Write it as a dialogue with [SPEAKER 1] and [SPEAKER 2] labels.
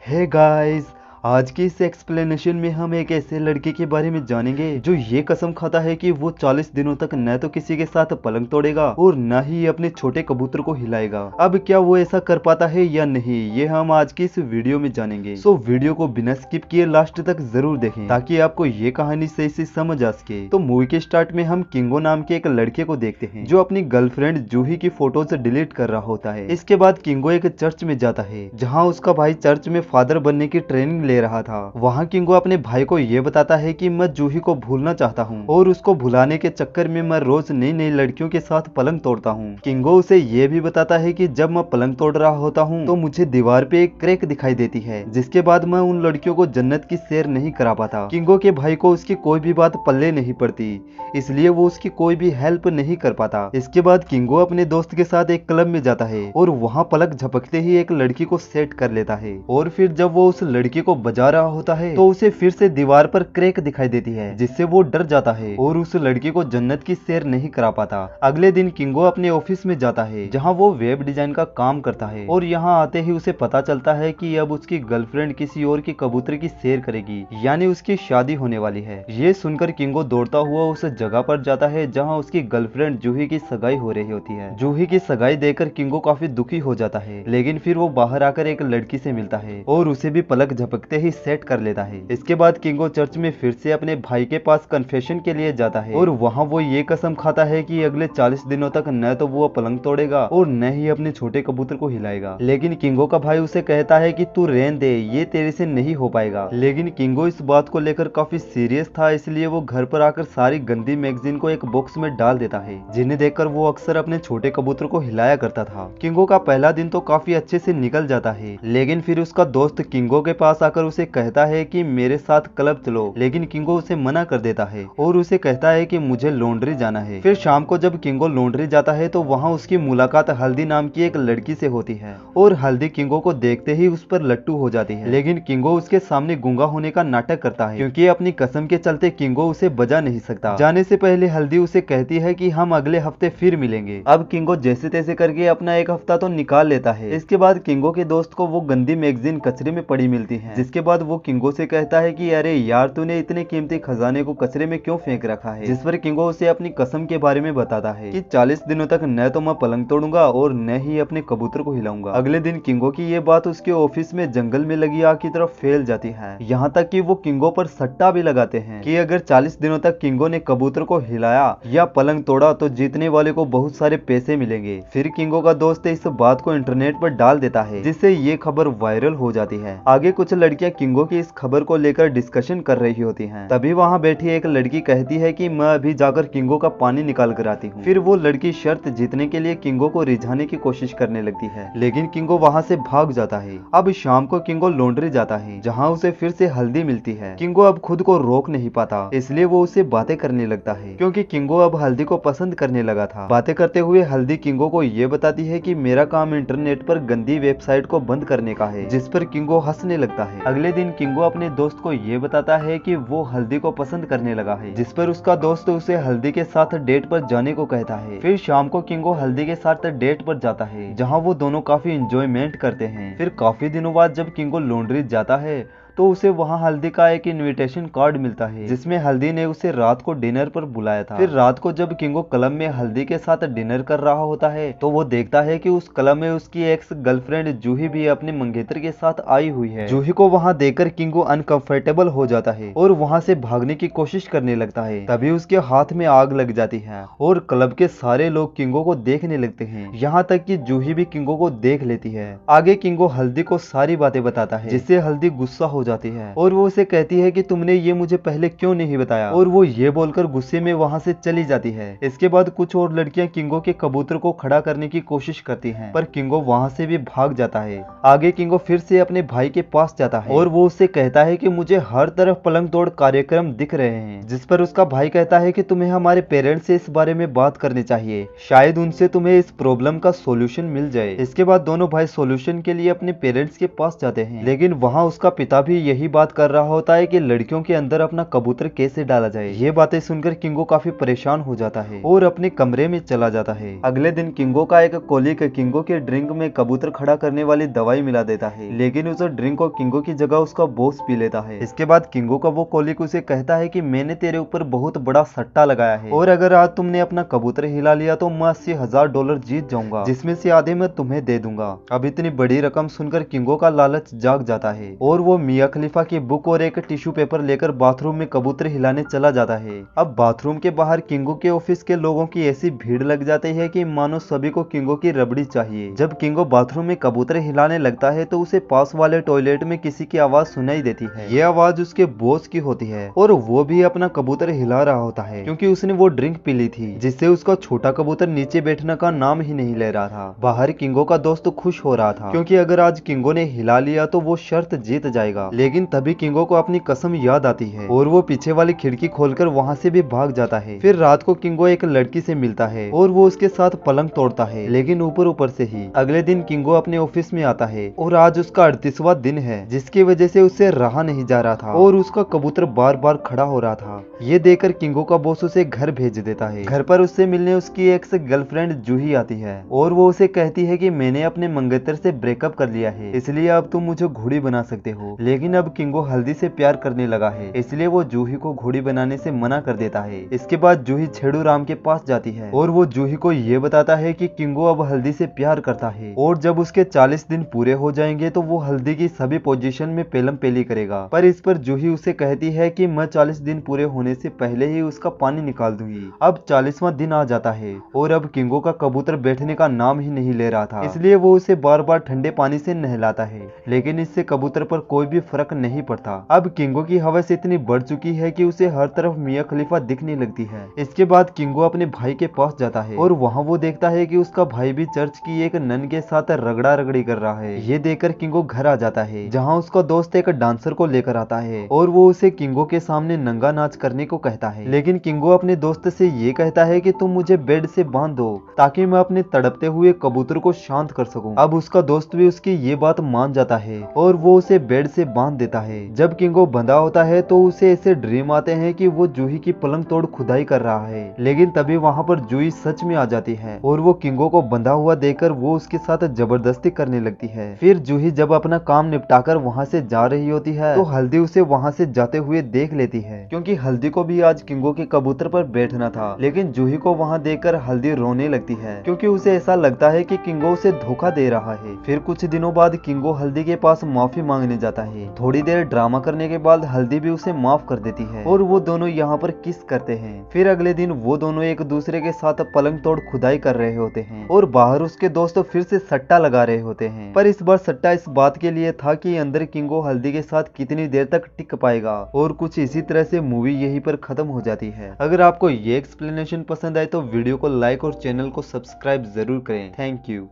[SPEAKER 1] Hey guys, आज की इस एक्सप्लेनेशन में हम एक ऐसे लड़के के बारे में जानेंगे जो ये कसम खाता है कि वो 40 दिनों तक न तो किसी के साथ पलंग तोड़ेगा और न ही अपने छोटे कबूतर को हिलाएगा। अब क्या वो ऐसा कर पाता है या नहीं, ये हम आज की इस वीडियो में जानेंगे। सो वीडियो को बिना स्किप किए लास्ट तक जरूर देखें ताकि आपको ये कहानी सही से समझ आ सके। तो मूवी के स्टार्ट में हम किंगो नाम के एक लड़के को देखते हैं जो अपनी गर्लफ्रेंड जूही की फोटोज डिलीट कर रहा होता है। इसके बाद किंगो एक चर्च में जाता है जहाँ उसका भाई चर्च में फादर बनने की ट्रेनिंग ले रहा था। वहाँ किंगो अपने भाई को ये बताता है कि मैं जूही को भूलना चाहता हूँ और उसको भुलाने के चक्कर में मैं रोज नई नई लड़कियों के साथ पलंग तोड़ता हूँ। किंगो उसे ये भी बताता है कि जब मैं पलंग तोड़ रहा होता हूँ तो मुझे दीवार पे एक क्रैक दिखाई देती है जिसके बाद मैं उन लड़कियों को जन्नत की सैर नहीं करा पाता। किंगो के भाई को उसकी कोई भी बात पल्ले नहीं पड़ती, इसलिए वो उसकी कोई भी हेल्प नहीं कर पाता। इसके बाद किंगो अपने दोस्त के साथ एक क्लब में जाता है और वहाँ पलक झपकते ही एक लड़की को सेट कर लेता है और फिर जब वो उस लड़की को बजा रहा होता है तो उसे फिर से दीवार पर क्रैक दिखाई देती है जिससे वो डर जाता है और उस लड़की को जन्नत की सैर नहीं करा पाता। अगले दिन किंगो अपने ऑफिस में जाता है जहाँ वो वेब डिजाइन का काम करता है और यहाँ आते ही उसे पता चलता है कि अब उसकी गर्लफ्रेंड किसी और की कबूतर की सैर करेगी, यानी उसकी शादी होने वाली है। ये सुनकर किंगो दौड़ता हुआ उस जगह पर जाता है जहाँ उसकी गर्लफ्रेंड जूही की सगाई हो रही होती है। जूही की सगाई देखकर किंगो काफी दुखी हो जाता है, लेकिन फिर वो बाहर आकर एक लड़की से मिलता है और उसे भी पलक झपकते ही सेट कर लेता है। इसके बाद किंगो चर्च में फिर से अपने भाई के पास कन्फेशन के लिए जाता है और वहाँ वो ये कसम खाता है कि अगले 40 दिनों तक न तो वो पलंग तोड़ेगा और न ही अपने छोटे कबूतर को हिलाएगा। लेकिन किंगो का भाई उसे कहता है कि तू रहने दे, ये तेरे से नहीं हो पाएगा। लेकिन किंगो इस बात को लेकर काफी सीरियस था, इसलिए वो घर पर आकर सारी गंदी मैगजीन को एक बॉक्स में डाल देता है जिन्हें देखकर वो अक्सर अपने छोटे कबूतर को हिलाया करता था। किंगो का पहला दिन तो काफी अच्छे से निकल जाता है, लेकिन फिर उसका दोस्त किंगो के पास आकर उसे कहता है कि मेरे साथ क्लब चलो, लेकिन किंगो उसे मना कर देता है और उसे कहता है कि मुझे लॉन्ड्री जाना है। फिर शाम को जब किंगो लॉन्ड्री जाता है तो वहाँ उसकी मुलाकात हल्दी नाम की एक लड़की से होती है और हल्दी किंगो को देखते ही उस पर लट्टू हो जाती है। लेकिन किंगो उसके सामने गूंगा होने का नाटक करता है क्योंकि अपनी कसम के चलते किंगो उसे बजा नहीं सकता। जाने से पहले हल्दी उसे कहती है कि हम अगले हफ्ते फिर मिलेंगे। अब किंगो जैसे तैसे करके अपना एक हफ्ता तो निकाल लेता है। इसके बाद किंगो के दोस्त को वो गंदी मैगजीन कचरे में पड़ी मिलती है, जिसके बाद वो किंगो से कहता है कि अरे यार, तूने इतने कीमती खजाने को कचरे में क्यों फेंक रखा है। जिस पर किंगो उसे अपनी कसम के बारे में बताता है कि 40 दिनों तक न तो मैं पलंग तोड़ूंगा और न ही अपने कबूतर को हिलाऊंगा। अगले दिन किंगो की ये बात उसके ऑफिस में जंगल में लगी आग की तरफ फैल जाती है, यहाँ तक कि वो किंगो पर सट्टा भी लगाते हैं कि अगर 40 दिनों तक किंगो ने कबूतर को हिलाया या पलंग तोड़ा तो जीतने वाले को बहुत सारे पैसे मिलेंगे। फिर किंगो का दोस्त इस बात को इंटरनेट पर डाल देता है जिससे ये खबर वायरल हो जाती है। आगे कुछ लड़कियां किंगो की इस खबर को लेकर डिस्कशन कर रही होती हैं। तभी वहां बैठी एक लड़की कहती है कि मैं अभी जाकर किंगो का पानी निकाल कर आती हूँ। फिर वो लड़की शर्त जीतने के लिए किंगो को रिझाने की कोशिश करने लगती है, लेकिन किंगो वहां से भाग जाता है। अब शाम को किंगो लॉन्ड्री जाता है जहाँ उसे फिर से हल्दी मिलती है। किंगो अब खुद को रोक नहीं पाता, इसलिए वो उसे बातें करने लगता है क्योंकि किंगो अब हल्दी को पसंद करने लगा था। बातें करते हुए हल्दी किंगो को ये बताती है कि मेरा काम इंटरनेट पर गंदी वेबसाइट को बंद करने का है, जिस पर किंगो हंसने लगता है। अगले दिन किंगो अपने दोस्त को ये बताता है कि वो हल्दी को पसंद करने लगा है, जिस पर उसका दोस्त उसे हल्दी के साथ डेट पर जाने को कहता है। फिर शाम को किंगो हल्दी के साथ डेट पर जाता है जहाँ वो दोनों काफी इंजॉयमेंट करते हैं। फिर काफी दिनों बाद जब किंगो लॉन्ड्री जाता है तो उसे वहाँ हल्दी का एक इनविटेशन कार्ड मिलता है जिसमें हल्दी ने उसे रात को डिनर पर बुलाया था। फिर रात को जब किंगो क्लब में हल्दी के साथ डिनर कर रहा होता है तो वो देखता है कि उस क्लब में उसकी एक्स गर्लफ्रेंड जूही भी अपने मंगेतर के साथ आई हुई है। जूही को वहाँ देखकर किंगो अनकंफर्टेबल हो जाता है और वहाँ से भागने की कोशिश करने लगता है। तभी उसके हाथ में आग लग जाती है और क्लब के सारे लोग किंगो को देखने लगते हैं, यहाँ तक कि जूही भी किंगो को देख लेती है। आगे किंगो हल्दी को सारी बातें बताता है जिससे हल्दी गुस्सा हो जाती है और वो उसे कहती है कि तुमने ये मुझे पहले क्यों नहीं बताया, और वो ये बोलकर गुस्से में वहाँ से चली जाती है। इसके बाद कुछ और लड़कियां किंगो के कबूतर को खड़ा करने की कोशिश करती हैं, पर किंगो वहाँ से भी भाग जाता है। आगे किंगो फिर से अपने भाई के पास जाता है और वो उससे कहता है कि मुझे हर तरफ पलंग तोड़ कार्यक्रम दिख रहे हैं, जिस पर उसका भाई कहता है कि तुम्हें हमारे पेरेंट्स से इस बारे में बात करनी चाहिए, शायद उनसे तुम्हें इस प्रॉब्लम का सोल्यूशन मिल जाए। इसके बाद दोनों भाई सोल्यूशन के लिए अपने पेरेंट्स के पास जाते हैं, लेकिन वहाँ उसका पिता भी जूही यही बात कर रहा होता है कि लड़कियों के अंदर अपना कबूतर कैसे डाला जाए। ये बातें सुनकर किंगो काफी परेशान हो जाता है और अपने कमरे में चला जाता है। अगले दिन किंगो का एक कोलीग किंगो के ड्रिंक में कबूतर खड़ा करने वाली दवाई मिला देता है, लेकिन उस ड्रिंक को किंगो की जगह उसका बॉस पी लेता है। इसके बाद किंगो का वो कोलीग उसे कहता है कि मैंने तेरे ऊपर बहुत बड़ा सट्टा लगाया है और अगर आज तुमने अपना कबूतर हिला लिया तो मैं $80,000 जीत जाऊंगा, जिसमें से आधे मैं तुम्हें दे दूंगा। अब इतनी बड़ी रकम सुनकर किंगो का लालच जाग जाता है और वो मिया खलीफा की बुक और एक टिश्यू पेपर लेकर बाथरूम में कबूतर हिलाने चला जाता है। अब बाथरूम के बाहर किंगो के ऑफिस के लोगों की ऐसी भीड़ लग जाती है कि मानो सभी को किंगो की रबड़ी चाहिए। जब किंगो बाथरूम में कबूतर हिलाने लगता है तो उसे पास वाले टॉयलेट में किसी की आवाज सुनाई देती है। ये आवाज उसके बॉस की होती है और वो भी अपना कबूतर हिला रहा होता है क्योंकि उसने वो ड्रिंक पी ली थी जिससे उसका छोटा कबूतर नीचे बैठने का नाम ही नहीं ले रहा था। बाहर किंगो का दोस्त खुश हो रहा था क्योंकि अगर आज किंगो ने हिला लिया तो वो शर्त जीत जाएगा, लेकिन तभी किंगो को अपनी कसम याद आती है और वो पीछे वाली खिड़की खोलकर वहाँ से भी भाग जाता है। फिर रात को किंगो एक लड़की से मिलता है और वो उसके साथ पलंग तोड़ता है, लेकिन ऊपर ऊपर से ही। अगले दिन किंगो अपने ऑफिस में आता है और आज उसका 38वां दिन है, जिसकी वजह से उससे रहा नहीं जा रहा था और उसका कबूतर बार बार खड़ा हो रहा था। ये देखकर किंगो का बॉस उसे घर भेज देता है। घर पर उससे मिलने उसकी एक्स गर्लफ्रेंड जूही आती है और वो उसे कहती है कि मैंने अपने मंगेतर से ब्रेकअप कर लिया है, इसलिए अब तुम मुझे घोड़ी बना सकते हो। लेकिन अब किंगो हल्दी से प्यार करने लगा है, इसलिए वो जूही को घोड़ी बनाने से मना कर देता है। इसके बाद जूही छेड़ू राम के पास जाती है और वो जूही को ये बताता है कि किंगो अब हल्दी से प्यार करता है और जब उसके 40 दिन पूरे हो जाएंगे तो वो हल्दी की सभी पोजीशन में पेलम पेली करेगा। पर इस पर जूही उसे कहती है कि मैं 40 दिन पूरे होने से पहले ही उसका पानी निकाल दूंगी। अब 40वां दिन आ जाता है और अब किंगो का कबूतर बैठने का नाम ही नहीं ले रहा था, इसलिए वो उसे बार बार ठंडे पानी से नहलाता है, लेकिन इससे कबूतर पर कोई भी फर्क नहीं पड़ता। अब किंगो की हवस इतनी बढ़ चुकी है कि उसे हर तरफ मिया खलीफा दिखने लगती है। इसके बाद किंगो अपने भाई के पास जाता है और वहाँ वो देखता है कि उसका भाई भी चर्च की एक नन के साथ रगड़ा रगड़ी कर रहा है। ये देखकर किंगो घर आ जाता है जहाँ उसका दोस्त एक डांसर को लेकर आता है और वो उसे किंगो के सामने नंगा नाच करने को कहता है, लेकिन किंगो अपने दोस्त से ये कहता है कि तुम मुझे बेड से बांध दो ताकि मैं अपने तड़पते हुए कबूतर को शांत कर सकूं। अब उसका दोस्त भी उसकी ये बात मान जाता है और वो उसे बेड से बांध देता है। जब किंगो बंधा होता है तो उसे ऐसे ड्रीम आते हैं कि वो जूही की पलंग तोड़ खुदाई कर रहा है, लेकिन तभी वहाँ पर जूही सच में आ जाती है और वो किंगो को बंधा हुआ देखकर वो उसके साथ जबरदस्ती करने लगती है। फिर जूही जब अपना काम निपटाकर वहाँ से जा रही होती है तो हल्दी उसे वहाँ से जाते हुए देख लेती है, क्योंकि हल्दी को भी आज किंगो के कबूतर पर बैठना था। लेकिन जूही को वहाँ देखकर हल्दी रोने लगती है क्योंकि उसे ऐसा लगता है कि किंगो उसे धोखा दे रहा है। फिर कुछ दिनों बाद किंगो हल्दी के पास माफी मांगने जाता है। थोड़ी देर ड्रामा करने के बाद हल्दी भी उसे माफ कर देती है और वो दोनों यहाँ पर किस करते हैं। फिर अगले दिन वो दोनों एक दूसरे के साथ पलंग तोड़ खुदाई कर रहे होते हैं और बाहर उसके दोस्त फिर से सट्टा लगा रहे होते हैं। पर इस बार सट्टा इस बात के लिए था कि अंदर किंगो हल्दी के साथ कितनी देर तक टिक पाएगा और कुछ इसी तरह से मूवी यहीं पर खत्म हो जाती है। अगर आपको ये एक्सप्लेनेशन पसंद आए तो वीडियो को लाइक और चैनल को सब्सक्राइब जरूर करें। Thank you.